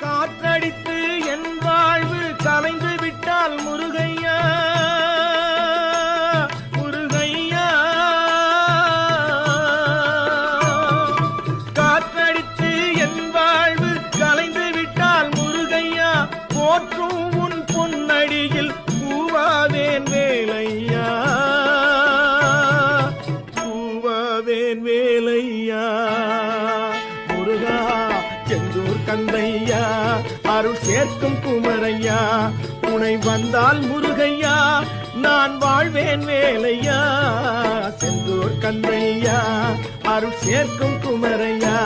காற்றடித்து என் வாழ்வு கலைந்து விட்டால் முருகையா முருகையா, காற்றடித்து என் வாழ்வு கலைந்து விட்டால் முருகையா, போற்றும் உன் பொன்னடியில் பூவாவேன் வேலையா பூவாவேன் வேலையா. முருகா செந்தூர் கந்தையா அருள் சேர்க்கும் குமரையா, துணை வந்தால் முருகையா நான் வாழ்வேன் வேலையா. செந்தூர் கந்தையா அருள் சேர்க்கும் குமரையா.